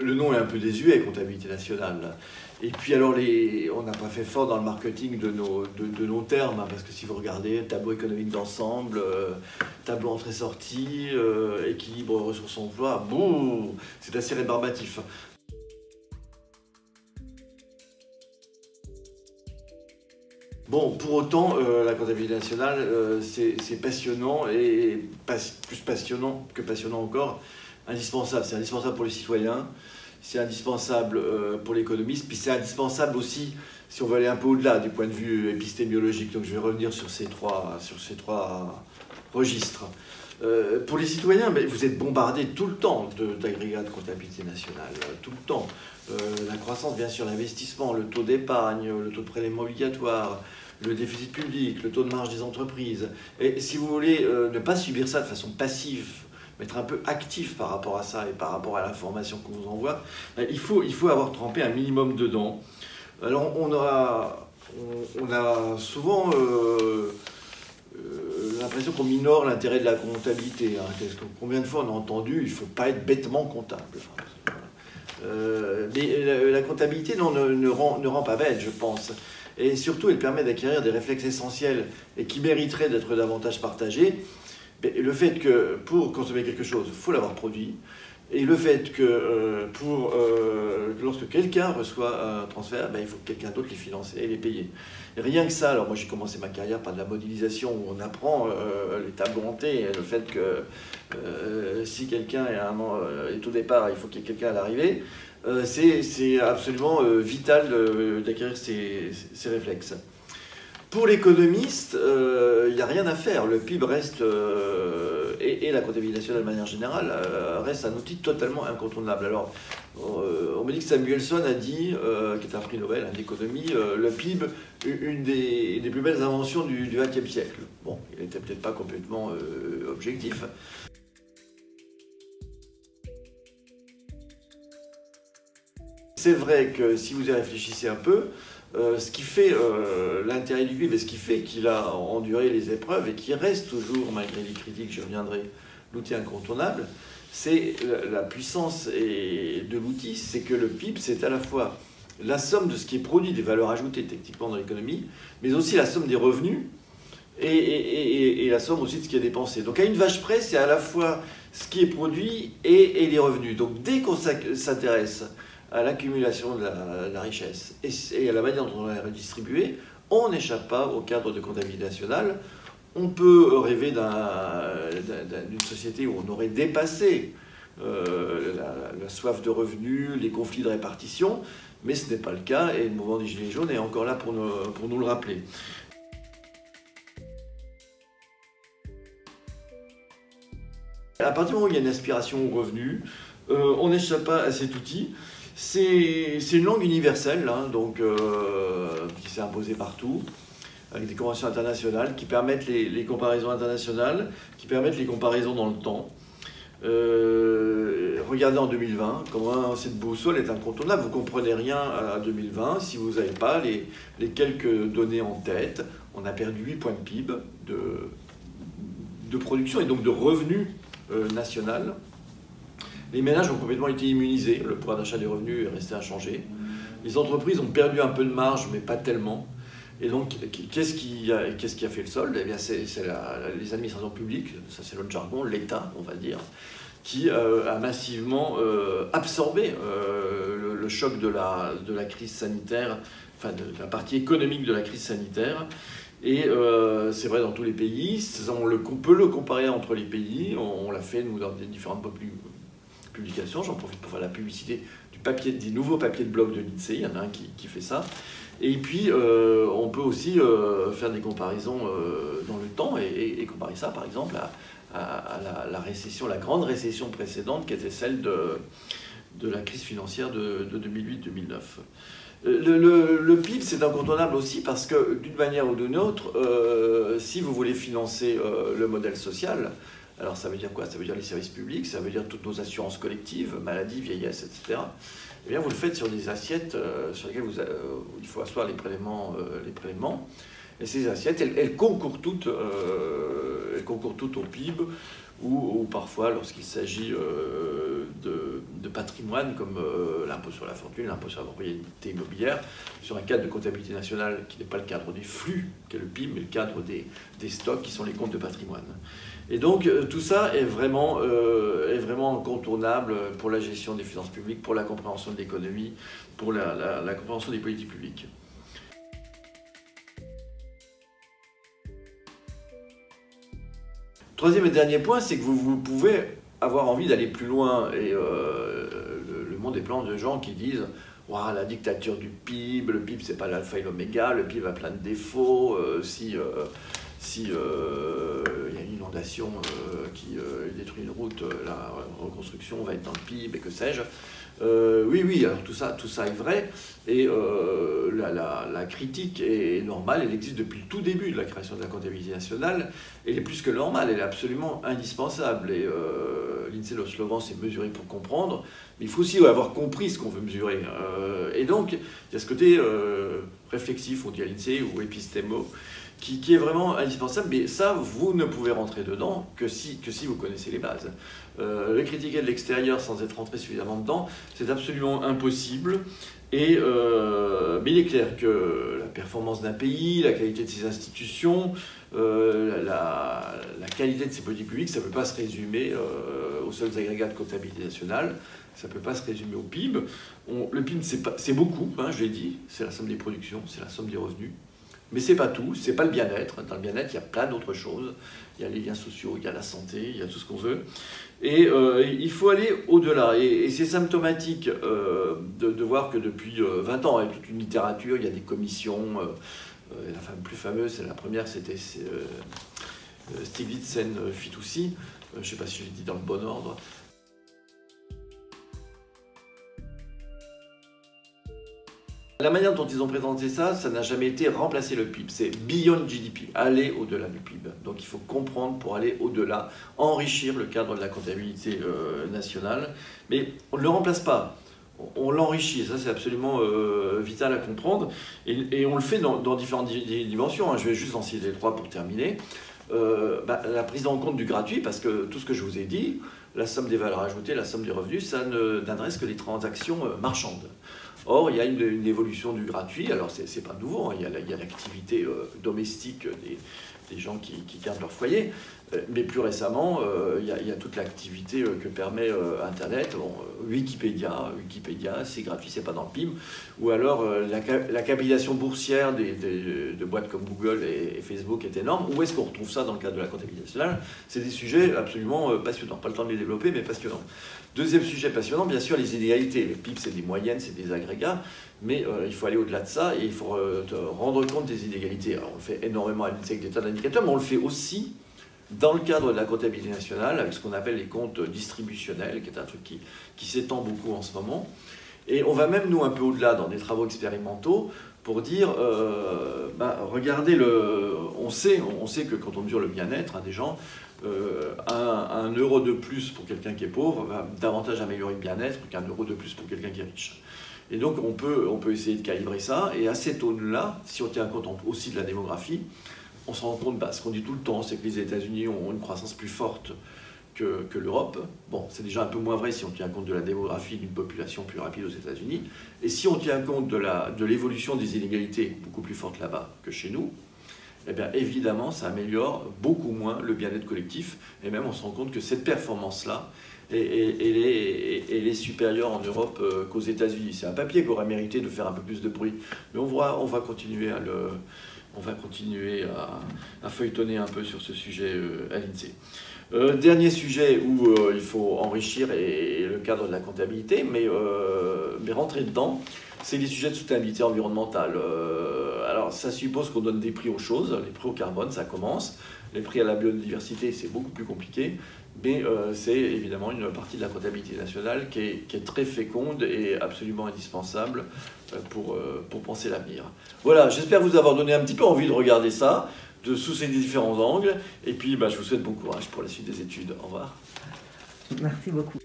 le nom est un peu désuet, comptabilité nationale. Et puis alors, on n'a pas fait fort dans le marketing de nos termes, hein, parce que si vous regardez tableau économique d'ensemble, tableau entrée-sortie, équilibre ressources-emploi, boum, c'est assez rébarbatif. Bon, pour autant, la comptabilité nationale, c'est passionnant et plus passionnant que passionnant encore, indispensable. C'est indispensable pour les citoyens, c'est indispensable pour l'économiste, puis c'est indispensable aussi si on veut aller un peu au-delà du point de vue épistémiologique. Donc je vais revenir sur ces trois registres. Pour les citoyens, vous êtes bombardés tout le temps d'agrégats de comptabilité nationale, tout le temps. La croissance, bien sûr, l'investissement, le taux d'épargne, le taux de prélèvement obligatoire, le déficit public, le taux de marge des entreprises. Et si vous voulez ne pas subir ça de façon passive, mais être un peu actif par rapport à ça et par rapport à l'information qu'on vous envoie, il faut avoir trempé un minimum dedans. Alors on a souvent l'impression qu'on minore l'intérêt de la comptabilité. Hein. Combien de fois on a entendu « il ne faut pas être bêtement comptable ». Mais la comptabilité ne rend pas bête, je pense. Et surtout, elle permet d'acquérir des réflexes essentiels et qui mériteraient d'être davantage partagés. Le fait que pour consommer quelque chose, il faut l'avoir produit. Et le fait que lorsque quelqu'un reçoit un transfert, il faut que quelqu'un d'autre les finance et les payer. Et rien que ça, alors moi j'ai commencé ma carrière par de la modélisation où on apprend les tableaux hantés, et le fait que si quelqu'un est au départ, il faut qu'il y ait quelqu'un à l'arrivée, c'est absolument vital d'acquérir ces réflexes. Pour l'économiste, il n'y a rien à faire. Le PIB reste, et la comptabilité nationale de manière générale, reste un outil totalement incontournable. Alors, on me dit que Samuelson a dit, qui est un prix Nobel d'économie, le PIB, une des plus belles inventions du XXe siècle. Bon, il n'était peut-être pas complètement objectif. C'est vrai que si vous y réfléchissez un peu, ce qui fait l'intérêt du PIB et ce qui fait qu'il a enduré les épreuves et qui reste toujours, malgré les critiques, je reviendrai, l'outil incontournable, c'est la puissance de l'outil, c'est que le PIB, c'est à la fois la somme de ce qui est produit, des valeurs ajoutées techniquement dans l'économie, mais aussi la somme des revenus et la somme aussi de ce qui est dépensé. Donc à une vache près, c'est à la fois ce qui est produit et les revenus. Donc dès qu'on s'intéresse à l'accumulation de la richesse et à la manière dont on la redistribuée, on n'échappe pas au cadre de comptabilité nationale. On peut rêver d'une société où on aurait dépassé la soif de revenus, les conflits de répartition, mais ce n'est pas le cas et le mouvement des Gilets jaunes est encore là pour nous le rappeler. À partir du moment où il y a une aspiration au revenu, on n'échappe pas à cet outil. C'est une langue universelle, hein, donc, qui s'est imposée partout, avec des conventions internationales qui permettent les comparaisons internationales, qui permettent les comparaisons dans le temps. Regardez en 2020, comment cette boussole est incontournable. Vous ne comprenez rien à 2020 si vous n'avez pas les quelques données en tête. On a perdu 8 points de PIB de production et donc de revenus national. Les ménages ont complètement été immunisés, le pouvoir d'achat des revenus est resté inchangé. Les entreprises ont perdu un peu de marge, mais pas tellement. Et donc, qu'est-ce qui a fait le solde? Eh bien, c'est les administrations publiques, ça c'est notre jargon, l'État, on va dire, qui a massivement absorbé le choc de la crise sanitaire, enfin de la partie économique de la crise sanitaire. Et c'est vrai dans tous les pays, on peut le comparer entre les pays, on l'a fait nous dans des différentes publications, j'en profite pour faire la publicité des nouveaux papiers de blog de l'INSEE, il y en a un qui fait ça. Et puis on peut aussi faire des comparaisons dans le temps et comparer ça par exemple à la récession, la grande récession précédente qui était celle de la crise financière de 2008-2009. Le PIB, c'est incontournable aussi parce que, d'une manière ou d'une autre, si vous voulez financer le modèle social, alors ça veut dire quoi? Ça veut dire les services publics, ça veut dire toutes nos assurances collectives, maladie, vieillesse, etc. Eh bien, vous le faites sur des assiettes sur lesquelles il faut asseoir les prélèvements. Et ces assiettes, elles concourent toutes concourent toutes au PIB, ou parfois lorsqu'il s'agit de patrimoine, comme l'impôt sur la fortune, l'impôt sur la propriété immobilière, sur un cadre de comptabilité nationale qui n'est pas le cadre des flux, qui est le PIB, mais le cadre des stocks, qui sont les comptes de patrimoine. Et donc tout ça est vraiment incontournable pour la gestion des finances publiques, pour la compréhension de l'économie, pour la compréhension des politiques publiques. Troisième et dernier point, c'est que vous pouvez avoir envie d'aller plus loin. Et le monde est plein de gens qui disent « Ouah, la dictature du PIB, le PIB c'est pas l'alpha et l'oméga, le PIB a plein de défauts, si y a une inondation qui détruit une route, la reconstruction va être dans le PIB et que sais-je ». Oui, alors tout ça est vrai, et la critique est normale, elle existe depuis le tout début de la création de la comptabilité nationale, elle est plus que normale, elle est absolument indispensable, et l'INSEE, le slogan, c'est « mesurer pour comprendre », mais il faut aussi avoir compris ce qu'on veut mesurer, et donc il y a ce côté réflexif, on dit à l'INSEE, ou épistémo, qui est vraiment indispensable, mais ça, vous ne pouvez rentrer dedans que si vous connaissez les bases. Le critiquer de l'extérieur sans être rentré suffisamment dedans, c'est absolument impossible. Mais il est clair que la performance d'un pays, la qualité de ses institutions, la qualité de ses politiques publiques, ça ne peut pas se résumer aux seuls agrégats de comptabilité nationale, ça ne peut pas se résumer au PIB. Le PIB, c'est beaucoup, hein, je l'ai dit, c'est la somme des productions, c'est la somme des revenus. Mais c'est pas tout, c'est pas le bien-être. Dans le bien-être, il y a plein d'autres choses. Il y a les liens sociaux, il y a la santé, il y a tout ce qu'on veut. Et il faut aller au-delà. Et c'est symptomatique de voir que depuis 20 ans, avec toute une littérature, il y a des commissions. La plus fameuse, la première, c'était Stiglitz-Sen-Fitoussi. Je ne sais pas si je l'ai dit dans le bon ordre. La manière dont ils ont présenté ça n'a jamais été remplacer le PIB, c'est beyond GDP, aller au-delà du PIB. Donc il faut comprendre pour aller au-delà, enrichir le cadre de la comptabilité nationale, mais on ne le remplace pas, on l'enrichit, ça c'est absolument vital à comprendre, et on le fait dans différentes dimensions, hein. Je vais juste en citer 3 pour terminer. La prise en compte du gratuit, parce que tout ce que je vous ai dit, la somme des valeurs ajoutées, la somme des revenus, ça n'adresse que les transactions marchandes. Or, il y a une évolution du gratuit, alors c'est pas nouveau, hein. Il y a l'activité domestique des gens qui gardent leur foyer, mais plus récemment, il y a toute l'activité que permet Internet. Bon, Wikipédia, c'est gratuit, c'est pas dans le PIB, ou alors la capitalisation boursière de boîtes comme Google et Facebook est énorme. Où est-ce qu'on retrouve ça dans le cadre de la comptabilité nationale? C'est des sujets absolument passionnants, pas le temps de les développer, mais passionnants. Deuxième sujet passionnant, bien sûr, les inégalités. Les PIB, c'est des moyennes, c'est des agrégats, mais il faut aller au-delà de ça et il faut rendre compte des inégalités. Alors, on le fait énormément à l'INSEE avec des tas d'indicateurs, mais on le fait aussi dans le cadre de la comptabilité nationale, avec ce qu'on appelle les comptes distributionnels, qui est un truc qui s'étend beaucoup en ce moment. Et on va même, nous, un peu au-delà, dans des travaux expérimentaux, pour dire, regardez, on sait que quand on mesure le bien-être des gens, un euro de plus pour quelqu'un qui est pauvre va davantage améliorer le bien-être qu'un euro de plus pour quelqu'un qui est riche. Et donc on peut essayer de calibrer ça, et à cette aune-là, si on tient compte aussi de la démographie, on se rend compte, ce qu'on dit tout le temps, c'est que les États-Unis ont une croissance plus forte que l'Europe. Bon, c'est déjà un peu moins vrai si on tient compte de la démographie d'une population plus rapide aux États-Unis. Et si on tient compte de l'évolution des inégalités beaucoup plus forte là-bas que chez nous, eh bien évidemment, ça améliore beaucoup moins le bien-être collectif. Et même, on se rend compte que cette performance-là, elle est supérieure en Europe qu'aux États-Unis. C'est un papier qui aurait mérité de faire un peu plus de bruit. Mais on va continuer à feuilletonner un peu sur ce sujet à l'INSEE. Dernier sujet où il faut enrichir et le cadre de la comptabilité, mais rentrer dedans, c'est les sujets de soutenabilité environnementale. Alors ça suppose qu'on donne des prix aux choses, les prix au carbone, ça commence, les prix à la biodiversité, c'est beaucoup plus compliqué, mais c'est évidemment une partie de la comptabilité nationale qui est très féconde et absolument indispensable pour penser l'avenir. Voilà, j'espère vous avoir donné un petit peu envie de regarder ça, sous ces différents angles, et puis je vous souhaite bon courage pour la suite des études. Au revoir. Merci beaucoup.